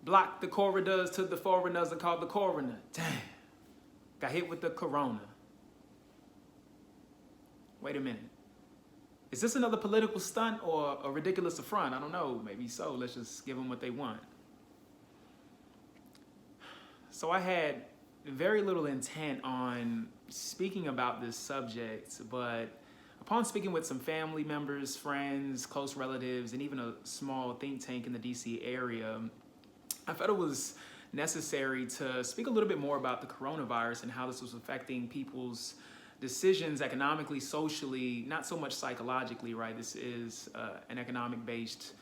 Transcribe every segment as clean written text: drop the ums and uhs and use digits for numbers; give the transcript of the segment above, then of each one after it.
blocked the corridors to the foreigners and called the coroner. Damn. Got hit with the corona. Wait a minute. Is this another political stunt or a ridiculous affront? I don't know. Maybe so. Let's just give them what they want. So I had very little intent on speaking about this subject, but upon speaking with some family members, friends, close relatives, and even a small think tank in the DC area, I felt it was necessary to speak a little bit more about the coronavirus and how this was affecting people's decisions economically, socially, not so much psychologically, right? This is an economic-based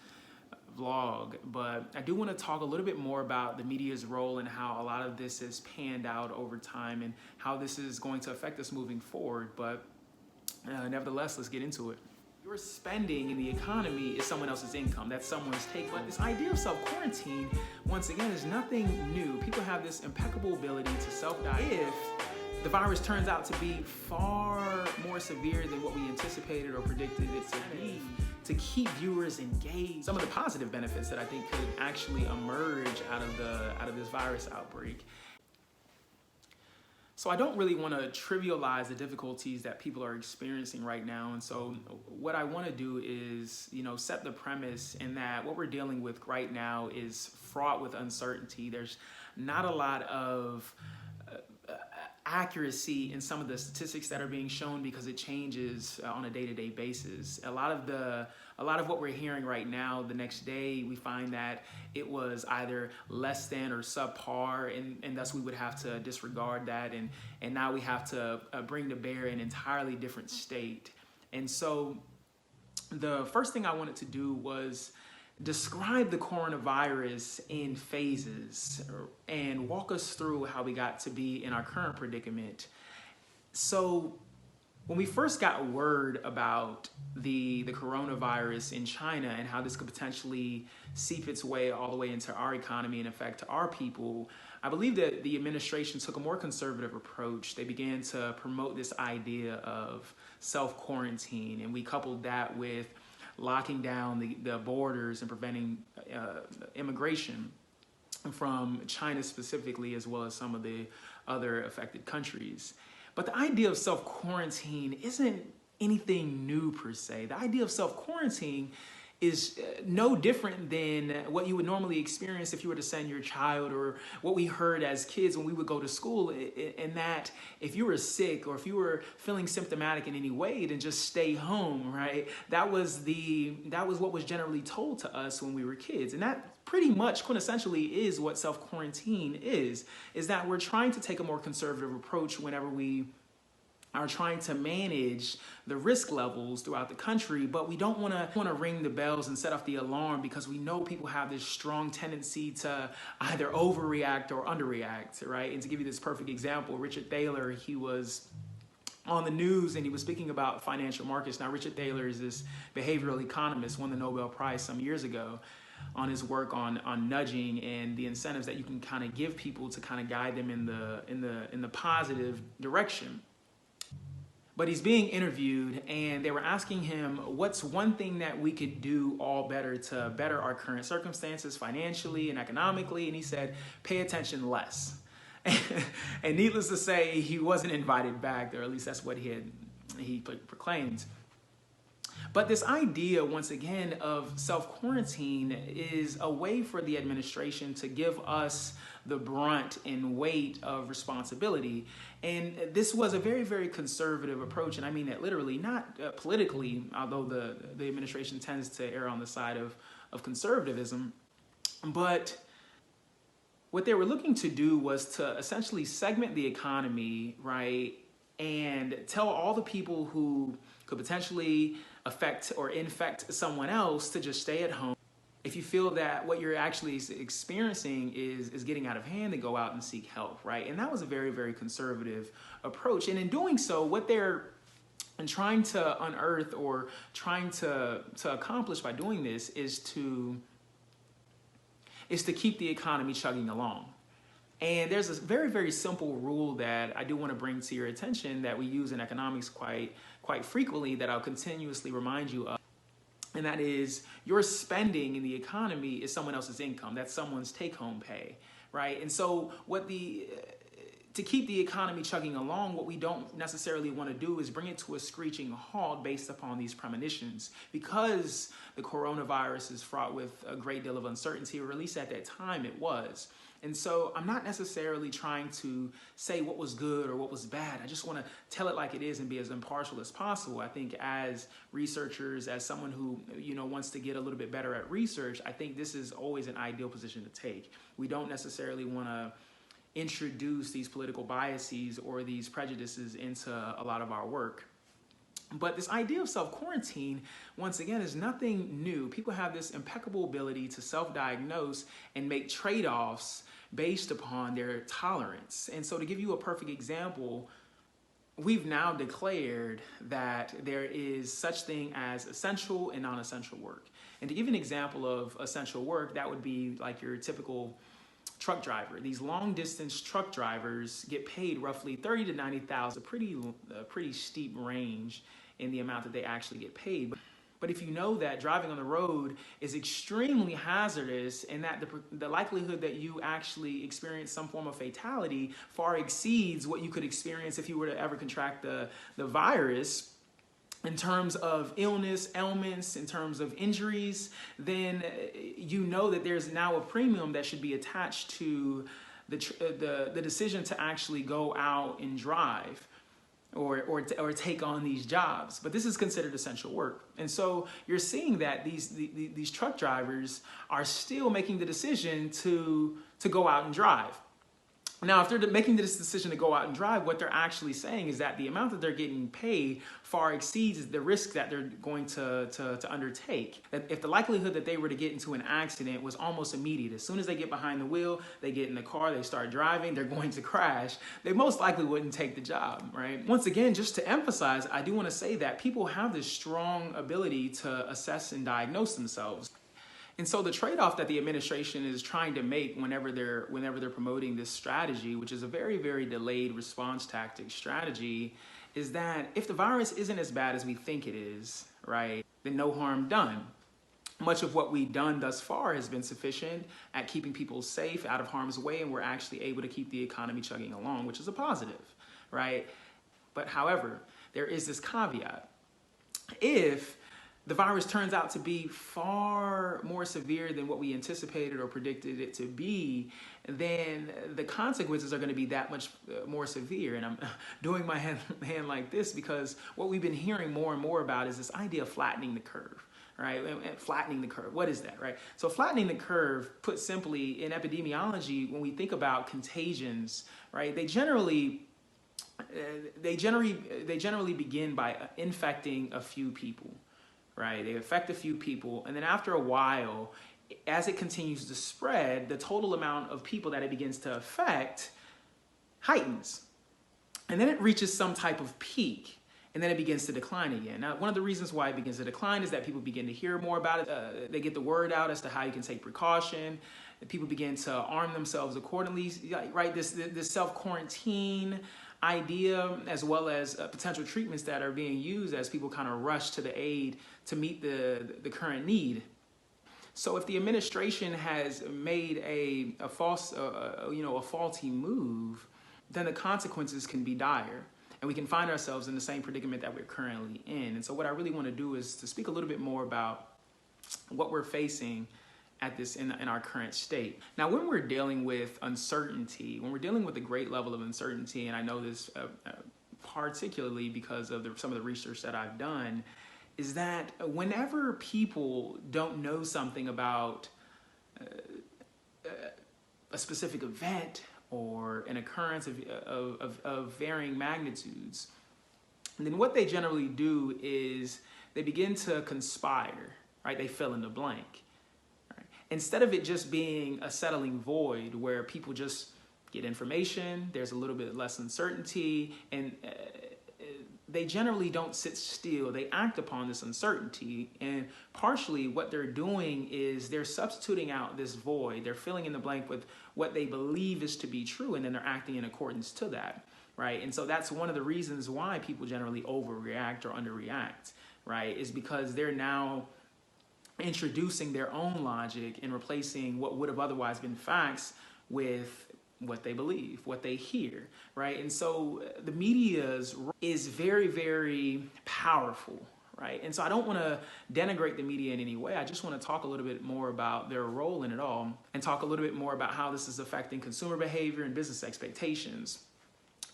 vlog, but I do want to talk a little bit more about the media's role and how a lot of this has panned out over time and how this is going to affect us moving forward. But nevertheless, let's get into it. Your spending in the economy is someone else's income. That's someone's take. But this idea of self-quarantine, once again, is nothing new. People have this impeccable ability to self-diagnose. If the virus turns out to be far more severe than what we anticipated or predicted it to be, to keep viewers engaged, some of the positive benefits that I think could actually emerge out of this virus outbreak. So I don't really want to trivialize the difficulties that people are experiencing right now. And so what I want to do is, set the premise in that what we're dealing with right now is fraught with uncertainty. There's not a lot of accuracy in some of the statistics that are being shown because it changes on a day-to-day basis. A lot of what we're hearing right now, the next day we find that it was either less than or subpar, and thus we would have to disregard that, and now we have to bring to bear an entirely different state. And so the first thing I wanted to do was describe the coronavirus in phases and walk us through how we got to be in our current predicament. So when we first got word about the coronavirus in China and how this could potentially seep its way all the way into our economy and affect our people, I believe that the administration took a more conservative approach. They began to promote this idea of self-quarantine, and we coupled that with locking down the borders and preventing immigration from China specifically, as well as some of the other affected countries. But the idea of self-quarantine isn't anything new per se. The idea of self-quarantine is no different than what you would normally experience if you were to send your child, or what we heard as kids when we would go to school, in that if you were sick or if you were feeling symptomatic in any way, then just stay home, right? That was what was generally told to us when we were kids. And that pretty much quintessentially is what self-quarantine is that we're trying to take a more conservative approach whenever we are trying to manage the risk levels throughout the country, but we don't want to ring the bells and set off the alarm because we know people have this strong tendency to either overreact or underreact, right? And to give you this perfect example, Richard Thaler, he was on the news and he was speaking about financial markets. Now, Richard Thaler is this behavioral economist, won the Nobel Prize some years ago on his work on nudging and the incentives that you can kind of give people to kind of guide them in the positive direction. But he's being interviewed and they were asking him, what's one thing that we could do all better to better our current circumstances financially and economically? And he said, pay attention less. And needless to say, he wasn't invited back, or at least that's what he proclaimed. But this idea, once again, of self-quarantine is a way for the administration to give us the brunt and weight of responsibility. And this was a very, very conservative approach, and I mean that literally, not politically, although the administration tends to err on the side of conservatism. But what they were looking to do was to essentially segment the economy, right, and tell all the people who could potentially affect or infect someone else to just stay at home. If you feel that what you're actually experiencing is getting out of hand, then go out and seek help, right? And that was a very, very conservative approach. And in doing so, what they're trying to unearth or trying to accomplish by doing this is to keep the economy chugging along. And there's a very, very simple rule that I do want to bring to your attention that we use in economics quite frequently that I'll continuously remind you of. And that is, your spending in the economy is someone else's income. That's someone's take-home pay, right? And so to keep the economy chugging along, what we don't necessarily want to do is bring it to a screeching halt based upon these premonitions. Because the coronavirus is fraught with a great deal of uncertainty, or at least at that time it was. And so I'm not necessarily trying to say what was good or what was bad. I just want to tell it like it is and be as impartial as possible. I think as researchers, as someone who wants to get a little bit better at research, I think this is always an ideal position to take. We don't necessarily want to introduce these political biases or these prejudices into a lot of our work. But this idea of self-quarantine, once again, is nothing new. People have this impeccable ability to self-diagnose and make trade-offs based upon their tolerance. And so to give you a perfect example, we've now declared that there is such thing as essential and non-essential work. And to give you an example of essential work, that would be like your typical truck driver. These long distance truck drivers get paid roughly $30,000 to $90,000, a pretty steep range in the amount that they actually get paid. But if you know that driving on the road is extremely hazardous and that the likelihood that you actually experience some form of fatality far exceeds what you could experience if you were to ever contract the virus, in terms of illness, ailments, in terms of injuries, then you know that there's now a premium that should be attached to the decision to actually go out and drive or take on these jobs. But this is considered essential work. And so you're seeing that these truck drivers are still making the decision to go out and drive. Now, if they're making this decision to go out and drive, what they're actually saying is that the amount that they're getting paid far exceeds the risk that they're going to undertake. That if the likelihood that they were to get into an accident was almost immediate, as soon as they get behind the wheel, they get in the car, they start driving, they're going to crash, they most likely wouldn't take the job, right? Once again, just to emphasize, I do want to say that people have this strong ability to assess and diagnose themselves. And so the trade-off that the administration is trying to make whenever they're promoting this strategy, which is a very, very delayed response tactic strategy, is that if the virus isn't as bad as we think it is, right, then no harm done. Much of what we've done thus far has been sufficient at keeping people safe, out of harm's way, and we're actually able to keep the economy chugging along, which is a positive, right? But however, there is this caveat. If the virus turns out to be far more severe than what we anticipated or predicted it to be, then the consequences are going to be that much more severe. And I'm doing my hand like this because what we've been hearing more and more about is this idea of flattening the curve. Right? And flattening the curve. What is that, right? So flattening the curve, put simply, in epidemiology, when we think about contagions, right, they generally begin by infecting a few people. Right? They affect a few people, and then after a while, as it continues to spread, the total amount of people that it begins to affect heightens. And then it reaches some type of peak, and then it begins to decline again. Now, one of the reasons why it begins to decline is that people begin to hear more about it. They get the word out as to how you can take precaution. People begin to arm themselves accordingly, right? This self-quarantine idea, as well as potential treatments that are being used as people kind of rush to the aid to meet the current need. So if the administration has made a faulty move, then the consequences can be dire. And we can find ourselves in the same predicament that we're currently in. And so what I really want to do is to speak a little bit more about what we're facing at this in our current state. Now, when we're dealing with uncertainty, when we're dealing with a great level of uncertainty, and I know this particularly because of some of the research that I've done, is that whenever people don't know something about a specific event or an occurrence of varying magnitudes, then what they generally do is they begin to conspire, right? They fill in the blank. Instead of it just being a settling void where people just get information, there's a little bit less uncertainty, and they generally don't sit still. They act upon this uncertainty, and partially what they're doing is they're substituting out this void. They're filling in the blank with what they believe is to be true, and then they're acting in accordance to that, right? And so that's one of the reasons why people generally overreact or underreact, right? Is because they're now introducing their own logic and replacing what would have otherwise been facts with what they believe, what they hear, right? And so the media's is very, very powerful, right? And so I don't want to denigrate the media in any way. I just want to talk a little bit more about their role in it all and talk a little bit more about how this is affecting consumer behavior and business expectations.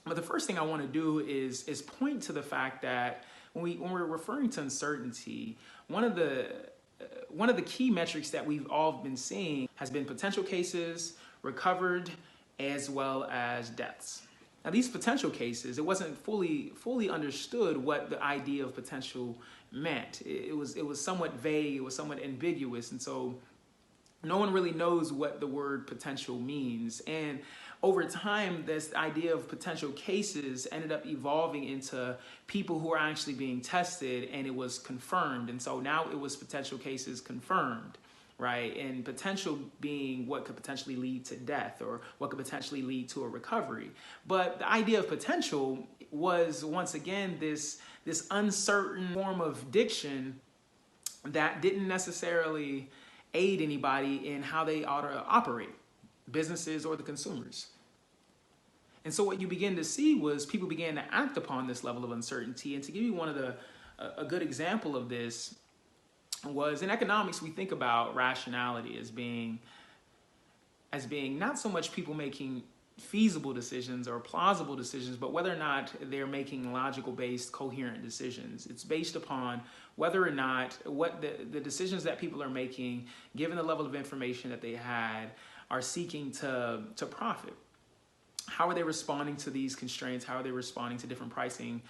But the first thing I want to do is point to the fact that when we're referring to uncertainty, one of the key metrics that we've all been seeing has been potential cases, recovered, as well as deaths. Now, these potential cases, it wasn't fully understood what the idea of potential meant. It was somewhat vague, it was somewhat ambiguous, and so no one really knows what the word potential means. And over time, this idea of potential cases ended up evolving into people who are actually being tested, and it was confirmed. And so now it was potential cases confirmed, right? And potential being what could potentially lead to death or what could potentially lead to a recovery. But the idea of potential was, once again, this uncertain form of diction that didn't necessarily aid anybody in how they ought to operate, businesses or the consumers. And so what you begin to see was people began to act upon this level of uncertainty. And to give you a good example of this was in economics, we think about rationality as being not so much people making feasible decisions or plausible decisions, but whether or not they're making logical based, coherent decisions. It's based upon whether or not what the decisions that people are making, given the level of information that they had, are seeking to profit. How are they responding to these constraints? How are they responding to different pricing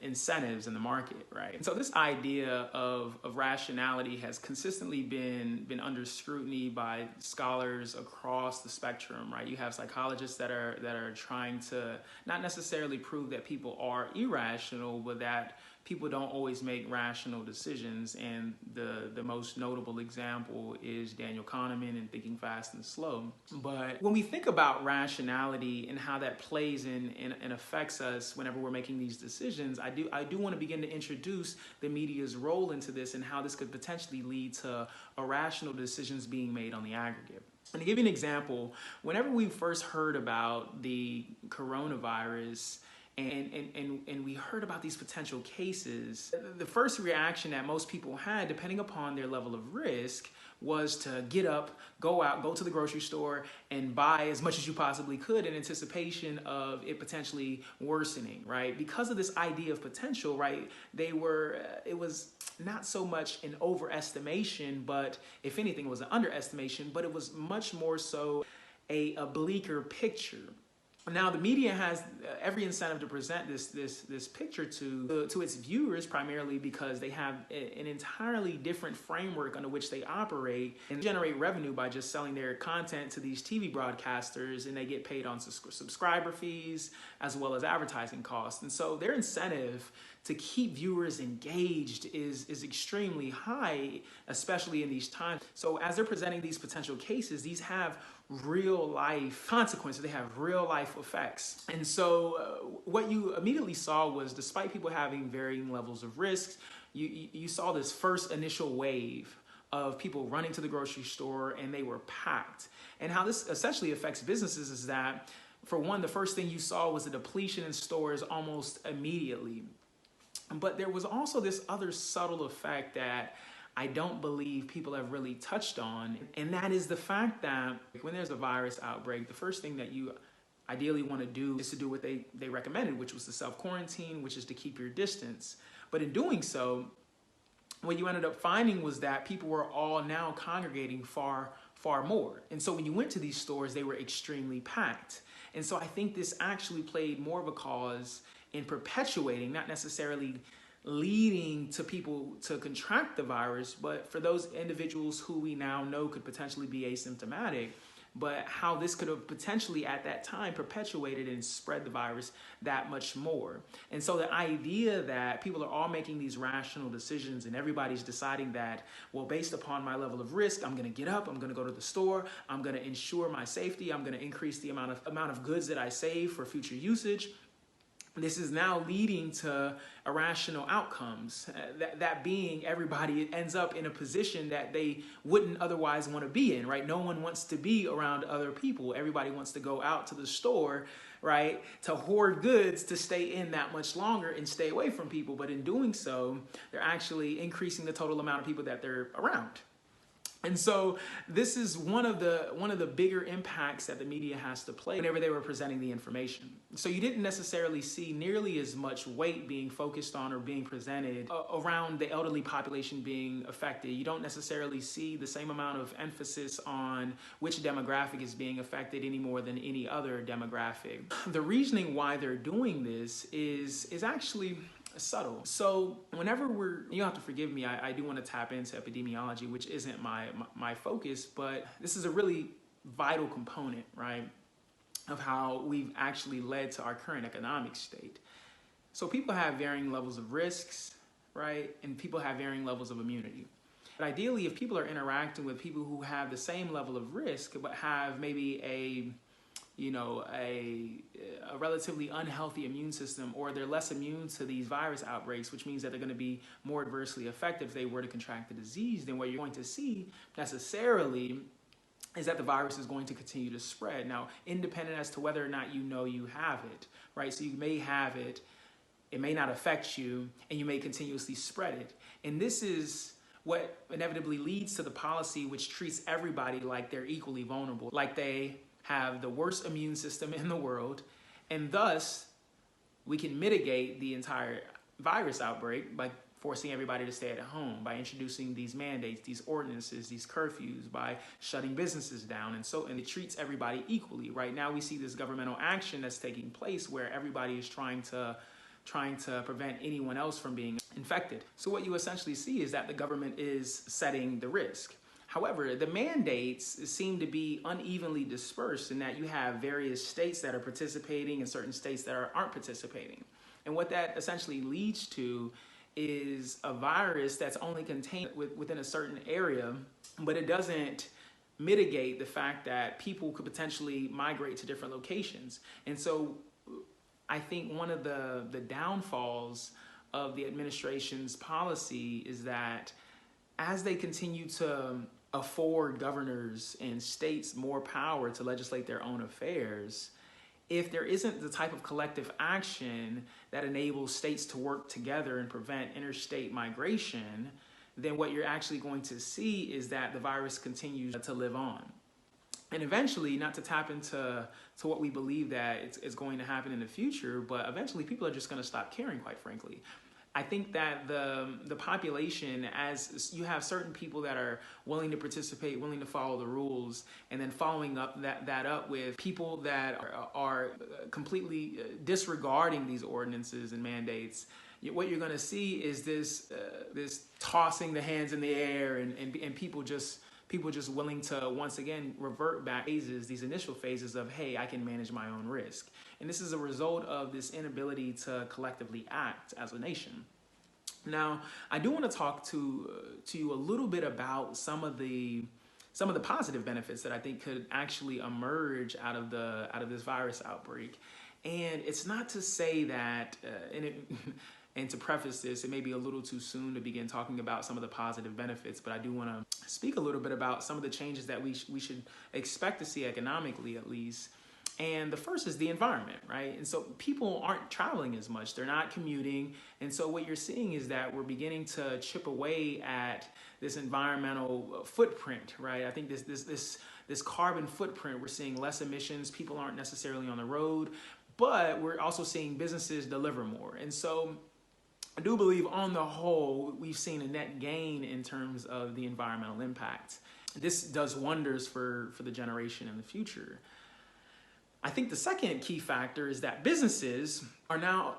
incentives in the market, right? And so this idea of rationality has consistently been under scrutiny by scholars across the spectrum, right? You have psychologists that are trying to not necessarily prove that people are irrational, but that people don't always make rational decisions. And the most notable example is Daniel Kahneman in Thinking Fast and Slow. But when we think about rationality and how that plays in and affects us whenever we're making these decisions, I do want to begin to introduce the media's role into this and how this could potentially lead to irrational decisions being made on the aggregate. And to give you an example, whenever we first heard about the coronavirus, and we heard about these potential cases, the first reaction that most people had, depending upon their level of risk, was to get up, go out, go to the grocery store, and buy as much as you possibly could in anticipation of it potentially worsening, right? Because of this idea of potential, right, it was not so much an overestimation, but if anything, it was an underestimation, but it was much more so a bleaker picture. Now, the media has every incentive to present this picture to its viewers, primarily because they have an entirely different framework under which they operate and generate revenue by just selling their content to these TV broadcasters, and they get paid on subscriber fees as well as advertising costs. And so their incentive to keep viewers engaged is extremely high, especially in these times. So as they're presenting these potential cases, these have real life consequences. They have real life effects. And so what you immediately saw was, despite people having varying levels of risks, you saw this first initial wave of people running to the grocery store, and they were packed. And how this essentially affects businesses is that, for one, the first thing you saw was a depletion in stores almost immediately. But there was also this other subtle effect that I don't believe people have really touched on, and that is the fact that when there's a virus outbreak, the first thing that you ideally want to do is to do what they recommended, which was to self-quarantine, which is to keep your distance. But in doing so, what you ended up finding was that people were all now congregating far more. And so when you went to these stores, they were extremely packed. And so I think this actually played more of a cause in perpetuating, not necessarily leading to people to contract the virus, but for those individuals who we now know could potentially be asymptomatic, but how this could have potentially at that time perpetuated and spread the virus that much more. And so the idea that people are all making these rational decisions and everybody's deciding that, well, based upon my level of risk, I'm going to get up, I'm going to go to the store, I'm going to ensure my safety, I'm going to increase the amount of goods that I save for future usage. this is now leading to irrational outcomes. That being, everybody ends up in a position that they wouldn't otherwise want to be in, right? No one wants to be around other people. Everybody wants to go out to the store, right, to hoard goods to stay in that much longer and stay away from people. But in doing so, they're actually increasing the total amount of people that they're around. And so this is one of the bigger impacts that the media has to play whenever they were presenting the information. So you didn't necessarily see nearly as much weight being focused on or being presented around the elderly population being affected. You don't necessarily see the same amount of emphasis on which demographic is being affected any more than any other demographic. The reasoning why they're doing this is actually subtle. So whenever you have to forgive me, I do want to tap into epidemiology, which isn't my focus, but this is a really vital component, right, of how we've actually led to our current economic state. So people have varying levels of risks, right, and people have varying levels of immunity. But ideally, if people are interacting with people who have the same level of risk but have maybe a relatively unhealthy immune system, or they're less immune to these virus outbreaks, which means that they're going to be more adversely affected if they were to contract the disease, then what you're going to see necessarily is that the virus is going to continue to spread. Now, independent as to whether or not you know you have it, right? So you may have it, it may not affect you, and you may continuously spread it. And this is what inevitably leads to the policy which treats everybody like they're equally vulnerable, like they have the worst immune system in the world, and thus we can mitigate the entire virus outbreak by forcing everybody to stay at home, by introducing these mandates, these ordinances, these curfews, by shutting businesses down, and it treats everybody equally. Right now we see this governmental action that's taking place where everybody is trying to prevent anyone else from being infected. So what you essentially see is that the government is setting the risk. However, the mandates seem to be unevenly dispersed in that you have various states that are participating and certain states that aren't participating. And what that essentially leads to is a virus that's only contained within a certain area, but it doesn't mitigate the fact that people could potentially migrate to different locations. And so I think one of the downfalls of the administration's policy is that as they continue to afford governors and states more power to legislate their own affairs, if there isn't the type of collective action that enables states to work together and prevent interstate migration, then what you're actually going to see is that the virus continues to live on. And eventually, not to tap into what we believe that is going to happen in the future, but eventually people are just going to stop caring, quite frankly. I think that the population, as you have certain people that are willing to participate, willing to follow the rules, and then following up that up with people that are completely disregarding these ordinances and mandates, what you're going to see is this tossing the hands in the air and people just willing to once again revert back these initial phases of, hey, I can manage my own risk. And this is a result of this inability to collectively act as a nation. Now, I do want to talk to you a little bit about some of the positive benefits that I think could actually emerge out of this virus outbreak. And it's not to say that, and to preface this, it may be a little too soon to begin talking about some of the positive benefits, but I do want to speak a little bit about some of the changes that we should expect to see economically, at least. And the first is the environment, right? And so people aren't traveling as much. They're not commuting. And so what you're seeing is that we're beginning to chip away at this environmental footprint, right? I think this carbon footprint, we're seeing less emissions. People aren't necessarily on the road, but we're also seeing businesses deliver more. And so I do believe on the whole, we've seen a net gain in terms of the environmental impact. This does wonders for the generation in the future. I think the second key factor is that businesses are now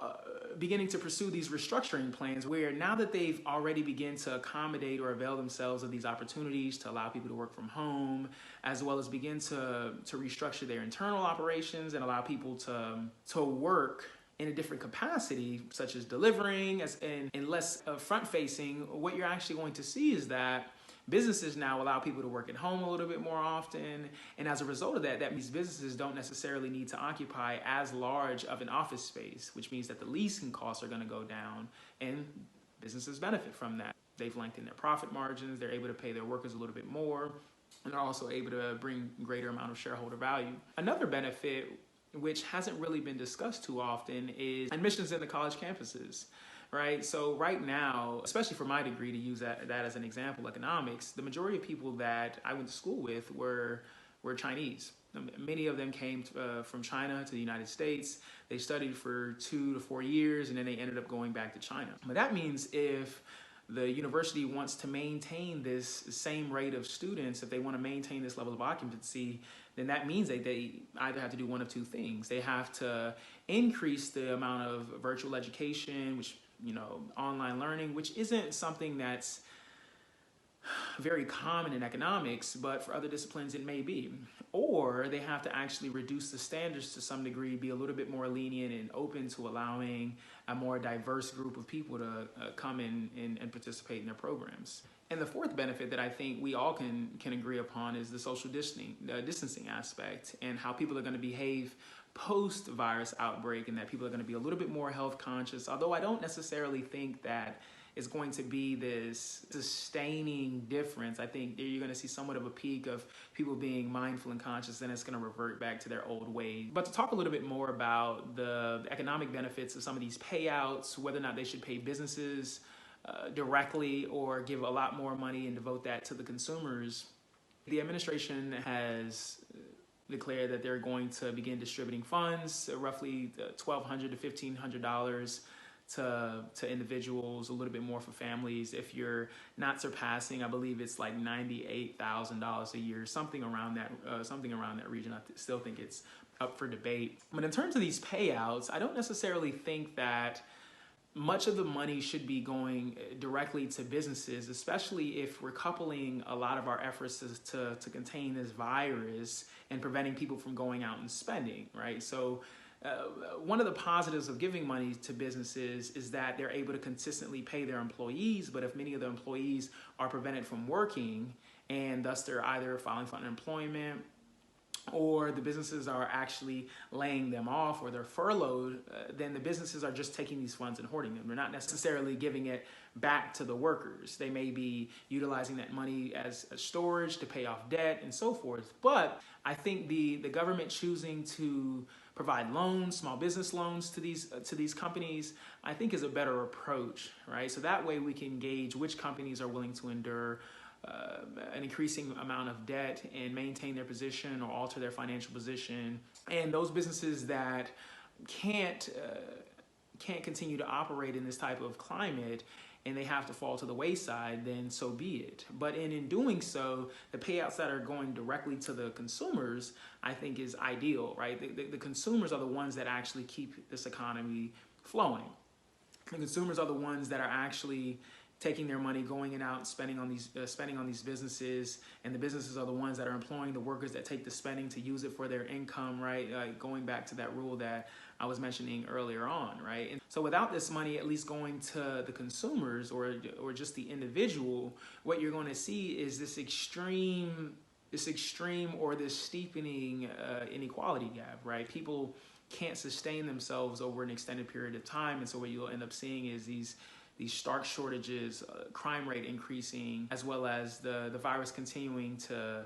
beginning to pursue these restructuring plans where now that they've already begun to accommodate or avail themselves of these opportunities to allow people to work from home, as well as begin to restructure their internal operations and allow people to work in a different capacity, such as delivering and less front-facing, what you're actually going to see is that Businesses now allow people to work at home a little bit more often. And as a result of that, that means businesses don't necessarily need to occupy as large of an office space, which means that the leasing costs are going to go down, and businesses benefit from that. They've lengthened their profit margins. They're able to pay their workers a little bit more, and they're also able to bring greater amount of shareholder value. Another benefit, which hasn't really been discussed too often, is admissions into college campuses, right? So right now, especially for my degree, to use that as an example, economics, the majority of people that I went to school with were Chinese. Many of them came from China to the United States. They studied for 2 to 4 years, and then they ended up going back to China. But that means if the university wants to maintain this same rate of students, if they want to maintain this level of occupancy, then that means that they either have to do one of two things. They have to increase the amount of virtual education, which, online learning, which isn't something that's very common in economics, but for other disciplines it may be. Or they have to actually reduce the standards to some degree, be a little bit more lenient and open to allowing a more diverse group of people to come in and participate in their programs. And the fourth benefit that I think we all can agree upon is the social distancing aspect, and how people are going to behave post-virus outbreak, and that people are going to be a little bit more health conscious, although I don't necessarily think that is going to be this sustaining difference. I think you're going to see somewhat of a peak of people being mindful and conscious, and it's going to revert back to their old ways. But to talk a little bit more about the economic benefits of some of these payouts, whether or not they should pay businesses directly or give a lot more money and devote that to the consumers, the administration has declared that they're going to begin distributing funds, roughly $1,200 to $1,500 to individuals, a little bit more for families. If you're not surpassing, I believe it's like $98,000 a year, something around that region. I still think it's up for debate. But in terms of these payouts, I don't necessarily think that much of the money should be going directly to businesses, especially if we're coupling a lot of our efforts to contain this virus and preventing people from going out and spending, right? So one of the positives of giving money to businesses is that they're able to consistently pay their employees, but if many of the employees are prevented from working, and thus they're either filing for unemployment, or the businesses are actually laying them off, or they're furloughed, then the businesses are just taking these funds and hoarding them. They're not necessarily giving it back to the workers. They may be utilizing that money as storage to pay off debt and so forth. But I think the government choosing to provide loans, small business loans to these companies, I think is a better approach, right? So that way we can gauge which companies are willing to endure an increasing amount of debt and maintain their position or alter their financial position. And those businesses that can't continue to operate in this type of climate and they have to fall to the wayside, then so be it. But in doing so, the payouts that are going directly to the consumers, I think is ideal, right? The consumers are the ones that actually keep this economy flowing. The consumers are the ones that are actually taking their money, going out and spending on these businesses, and the businesses are the ones that are employing the workers that take the spending to use it for their income, right? Going back to that rule that I was mentioning earlier on, right? And so without this money at least going to the consumers or just the individual, what you're going to see is this extreme or this steepening inequality gap, right? People can't sustain themselves over an extended period of time, and so what you'll end up seeing is these stark shortages, crime rate increasing, as well as the virus continuing to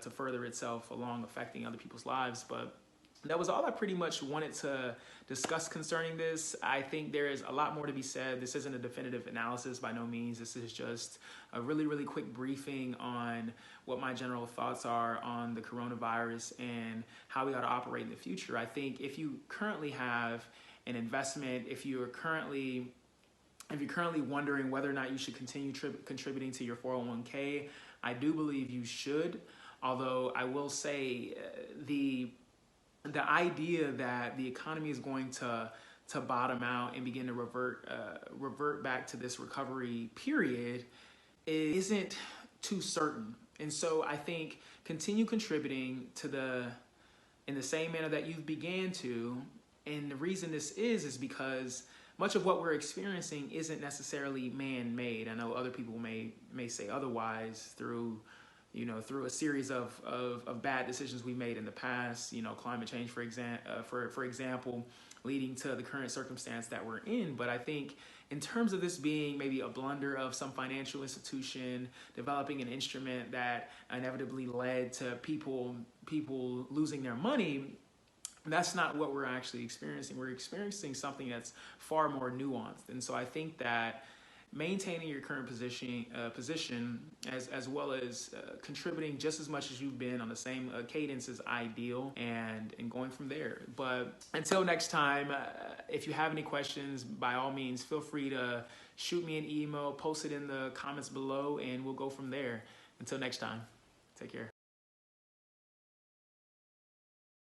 further itself along, affecting other people's lives. But that was all I pretty much wanted to discuss concerning this. I think there is a lot more to be said. This isn't a definitive analysis by no means. This is just a really, really quick briefing on what my general thoughts are on the coronavirus and how we ought to operate in the future. I think if you currently have an investment, if you're currently wondering whether or not you should continue contributing to your 401k, I do believe you should. Although I will say the idea that the economy is going to bottom out and begin to revert back to this recovery period isn't too certain. And so I think continue contributing in the same manner that you've began to. And the reason this is because much of what we're experiencing isn't necessarily man-made. I know other people may say otherwise through a series of bad decisions we made in the past, climate change, for example, leading to the current circumstance that we're in. But I think in terms of this being maybe a blunder of some financial institution developing an instrument that inevitably led to people losing their money, that's not what we're actually experiencing. We're experiencing something that's far more nuanced. And so I think that maintaining your current position as well as contributing just as much as you've been on the same cadence is ideal, and going from there. But until next time, if you have any questions, by all means, feel free to shoot me an email, post it in the comments below, and we'll go from there. Until next time, take care.